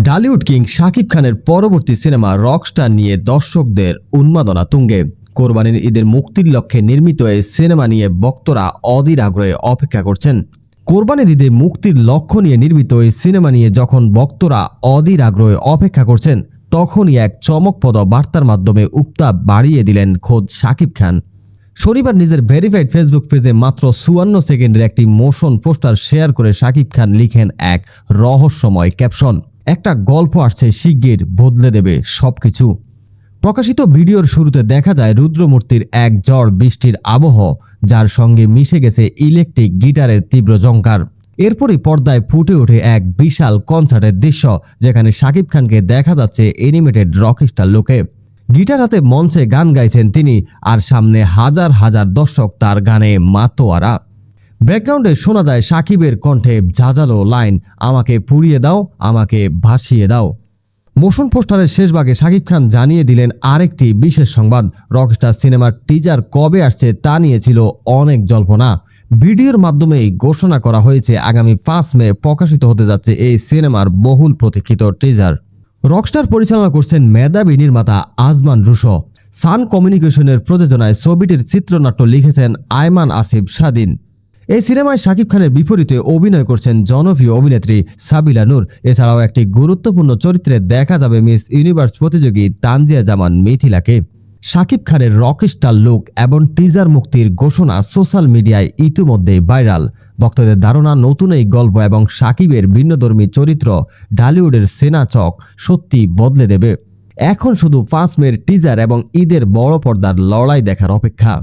Dhallywood king Shakib খানের পরবর্তী cinema Rockstar নিয়ে দর্শকদের উন্মাদনা তুঙ্গে। কোরবানির ঈদের মুক্তির লক্ষ্যে নির্মিত এই সিনেমা নিয়ে ভক্তরা অধীর আগ্রহে অপেক্ষা করছেন। কোরবানির ঈদে মুক্তির লক্ষ্য নিয়ে নির্মিত এই সিনেমা নিয়ে যখন ভক্তরা অধীর আগ্রহে অপেক্ষা করছেন, তখনই এক চমকপ্রদ বার্তার মাধ্যমে উত্তাপ বাড়িয়ে দিলেন খোদ শাকিব খান। শনিবার নিজের ভেরিফাইড ফেসবুক পেজে মাত্র 54 সেকেন্ডের একটি মোশন পোস্টার শেয়ার করে শাকিব খান লিখেন এক রহস্যময় ক্যাপশন, একটা গল্প আসছে শিগগির, বদলে দেবে সবকিছু। প্রকাশিত ভিডিওর শুরুতে দেখা যায় রুদ্রমূর্তির এক ঝড় বৃষ্টির আবহ, যার সঙ্গে মিশে গেছে ইলেকট্রিক গিটারের তীব্র ঝংকার। এরপরই পর্দায় ফুটে ওঠে এক বিশাল কনসার্টের দৃশ্য, যেখানে শাকিব খানকে দেখা যাচ্ছে অ্যানিমেটেড রকস্টার লুকে। গিটার হাতে মঞ্চে গান গাইছেন তিনি, আর সামনে হাজার হাজার দর্শক তার গানে মাতোয়ারা। ব্যাকগ্রাউন্ডে শোনা যায় শাকিবের কণ্ঠে ঝাঁঝালো লাইন, আমাকে পুড়িয়ে দাও, আমাকে ভাসিয়ে দাও। মোশন পোস্টারের শেষ ভাগে শাকিব খান জানিয়ে দিলেন আরেকটি বিশেষ সংবাদ। রকস্টার সিনেমার টিজার কবে আসছে তা নিয়েছিল অনেক জল্পনা। ভিডিওর মাধ্যমেই ঘোষণা করা হয়েছে আগামী 5 মে প্রকাশিত হতে যাচ্ছে এই সিনেমার বহুল প্রতীক্ষিত টিজার। রকস্টার পরিচালনা করছেন মেধাবী নির্মাতা আজমান রুশো। সান কমিউনিকেশনের প্রযোজনায় ছবিটির চিত্রনাট্য লিখেছেন আয়মান আসিফ স্বাধীন। এই সিনেমায় শাকিব খানের বিপরীতে অভিনয় করছেন জনপ্রিয় অভিনেত্রী সাবিলা নূর। এছাড়াও একটি গুরুত্বপূর্ণ চরিত্রে দেখা যাবে মিস ইউনিভার্স প্রতিযোগী তানজিয়া জামান মিথিলাকে। শাকিব খানের রকস্টার লুক এবং টিজার মুক্তির ঘোষণা সোশ্যাল মিডিয়ায় ইতিমধ্যে ভাইরাল। ভক্তদের ধারণা, নতুন এই গল্প এবং শাকিবের ভিন্নধর্মী চরিত্র ঢালিউডের সেনা চক সত্যি বদলে দেবে। এখন শুধু 5 মের টিজার এবং ঈদের বড় পর্দার লড়াই দেখার অপেক্ষা।